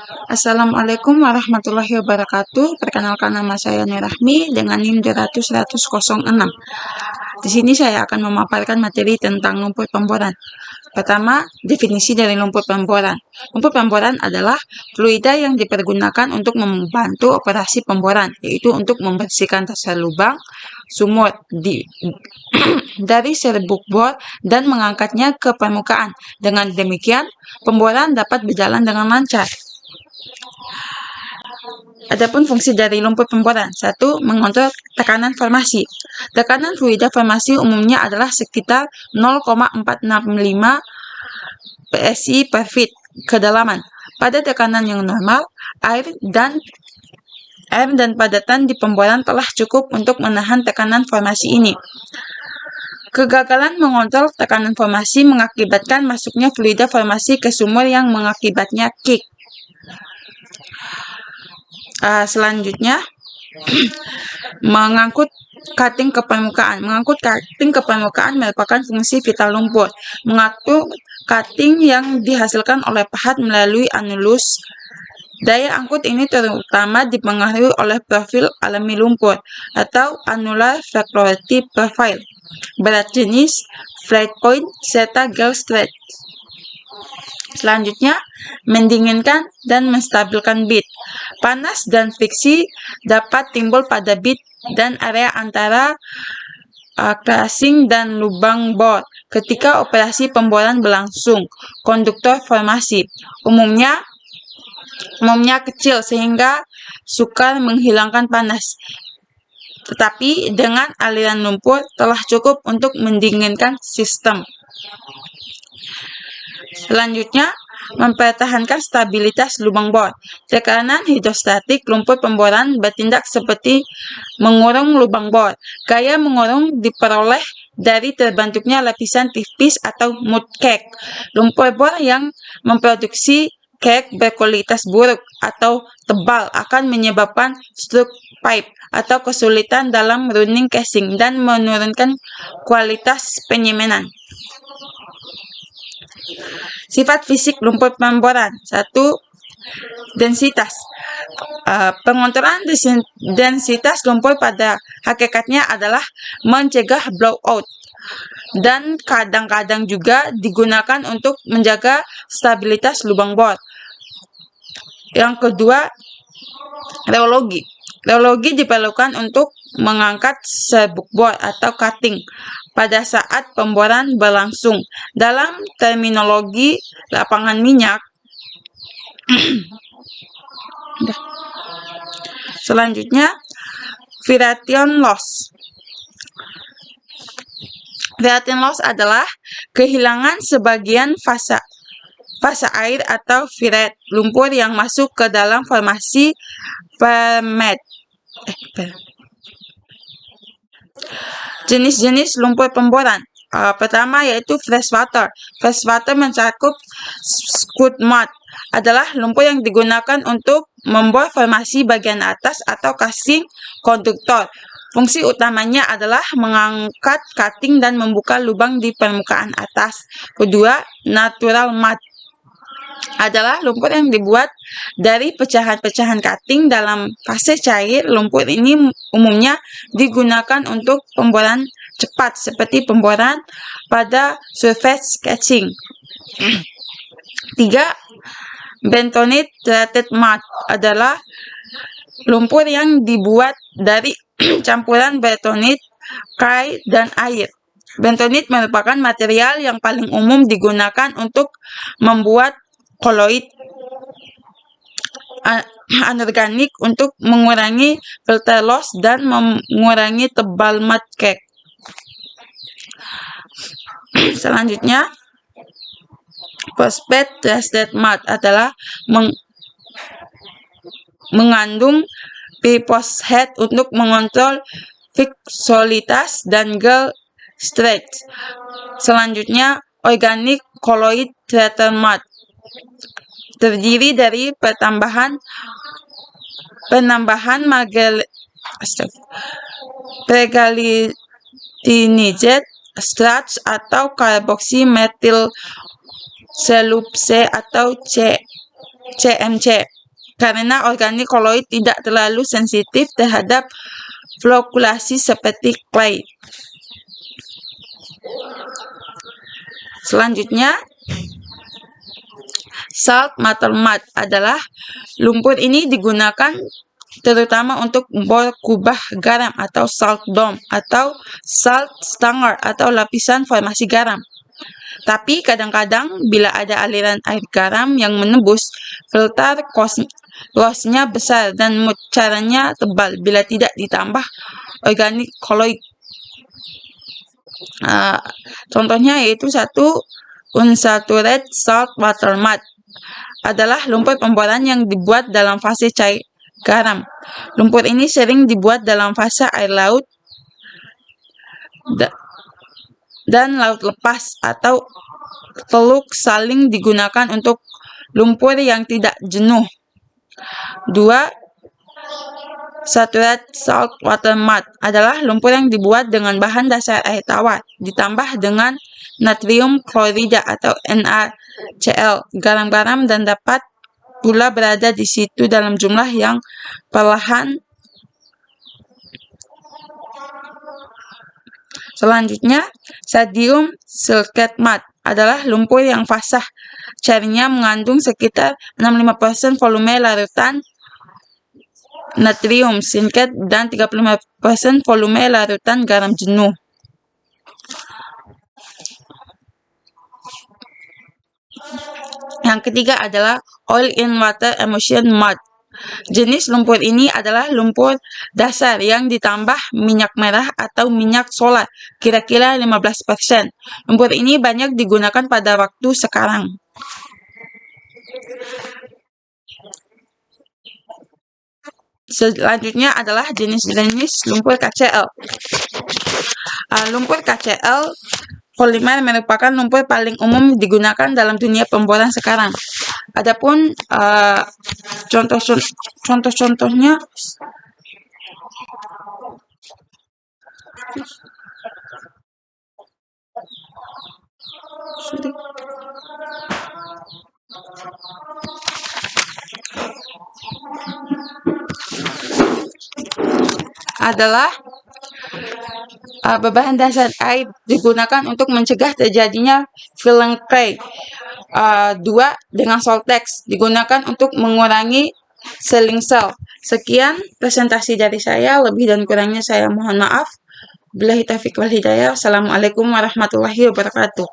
Assalamualaikum warahmatullahi wabarakatuh. Perkenalkan, nama saya Nurahmi dengan NIM 200-100-06. Di sini saya akan memaparkan materi tentang lumpur pemboran. Pertama, definisi dari lumpur pemboran. Lumpur pemboran adalah fluida yang dipergunakan untuk membantu operasi pemboran, yaitu untuk membersihkan dasar lubang sumur dari serbuk bor dan mengangkatnya ke permukaan. Dengan demikian, pemboran dapat berjalan dengan lancar. Adapun fungsi dari lumpur pemboran. 1. Mengontrol tekanan formasi. Tekanan fluida formasi umumnya adalah sekitar 0,465 PSI per feet kedalaman. Pada tekanan yang normal, air dan padatan di pemboran telah cukup untuk menahan tekanan formasi ini. Kegagalan mengontrol tekanan formasi mengakibatkan masuknya fluida formasi ke sumur yang mengakibatnya kick. Selanjutnya, mengangkut cutting ke permukaan. Mengangkut cutting ke permukaan merupakan fungsi vital lumpur. Mengatur cutting yang dihasilkan oleh pahat melalui anulus. Daya angkut ini terutama dipengaruhi oleh profil alami lumpur atau annular fractality profile, berat jenis, flat point, serta gel strength. Selanjutnya, mendinginkan dan menstabilkan bit. Panas dan friksi dapat timbul pada bit dan area antara casing dan lubang bor ketika operasi pemboran berlangsung. Konduktor formasi umumnya kecil sehingga sukar menghilangkan panas. Tetapi dengan aliran lumpur telah cukup untuk mendinginkan sistem. Selanjutnya, mempertahankan stabilitas lubang bor. Tekanan hidrostatik lumpur pemboran bertindak seperti mengurung lubang bor. Gaya mengurung diperoleh dari terbentuknya lapisan tipis atau mud cake. Lumpur bor yang memproduksi cake berkualitas buruk atau tebal akan menyebabkan stroke pipe atau kesulitan dalam running casing dan menurunkan kualitas penyimpanan. Sifat fisik lumpur pemboran. 1. Densitas. Pengontrolan densitas lumpur pada hakikatnya adalah mencegah blowout dan kadang-kadang juga digunakan untuk menjaga stabilitas lubang bor. Yang kedua, rheologi. Rheologi diperlukan untuk mengangkat serbuk bor atau cutting pada saat pemboran berlangsung. Dalam terminologi lapangan minyak, selanjutnya, vibration loss. Vibration loss adalah kehilangan sebagian fase air atau filtrate lumpur yang masuk ke dalam formasi permet. Jenis-jenis lumpur pemboran. Pertama yaitu freshwater. Freshwater mencakup scud mud, adalah lumpur yang digunakan untuk membor formasi bagian atas atau casing konduktor. Fungsi utamanya adalah mengangkat cutting dan membuka lubang di permukaan atas. Kedua, natural mud adalah lumpur yang dibuat dari pecahan-pecahan cutting dalam fase cair. Lumpur ini umumnya digunakan untuk pemboran cepat seperti pemboran pada surface sketching. 3. Bentonite treated mud adalah lumpur yang dibuat dari campuran bentonite, clay, dan air. Bentonite merupakan material yang paling umum digunakan untuk membuat koloid anorganik untuk mengurangi filter loss dan mengurangi tebal mud cake. Selanjutnya, phosphate treated mud adalah mengandung phosphate untuk mengontrol viscositas dan gel strength. Selanjutnya, organic colloid treated mud terdiri dari penambahan pregalinate starch atau karboksi metil selupse atau CMC. karena organik koloid tidak terlalu sensitif terhadap flokulasi seperti clay. Selanjutnya, salt matter mud adalah lumpur ini digunakan terutama untuk bor kubah garam atau salt dome atau salt stanger atau lapisan formasi garam. Tapi kadang-kadang bila ada aliran air garam yang menembus, filter loss-nya besar dan mud caranya tebal bila tidak ditambah organik koloid. Contohnya yaitu 1. Unsaturated salt water mud adalah lumpur pemboran yang dibuat dalam fase cair garam. Lumpur ini sering dibuat dalam fase air laut dan laut lepas atau teluk saling digunakan untuk lumpur yang tidak jenuh. 2. Saturated salt water mud adalah lumpur yang dibuat dengan bahan dasar air tawar ditambah dengan natrium klorida atau NaCl, garam-garam, dan dapat pula berada di situ dalam jumlah yang perlahan. Selanjutnya, sodium silicate mud adalah lumpur yang fasah. Cairnya mengandung sekitar 65% volume larutan natrium silicate dan 35% volume larutan garam jenuh. Yang ketiga adalah oil in water emulsion mud. Jenis lumpur ini adalah lumpur dasar yang ditambah minyak merah atau minyak solar, kira-kira 15%. Lumpur ini banyak digunakan pada waktu sekarang. Selanjutnya adalah jenis-jenis lumpur KCl. Lumpur KCl polimer merupakan lumpur paling umum digunakan dalam dunia pemboran sekarang. Adapun contoh-contohnya adalah berbahan dasar air digunakan untuk mencegah terjadinya film clay. 2. Dengan Soltex digunakan untuk mengurangi sealing cell. Sekian presentasi dari saya, lebih dan kurangnya saya mohon maaf. Billahi taufiq wal hidayah. Assalamualaikum warahmatullahi wabarakatuh.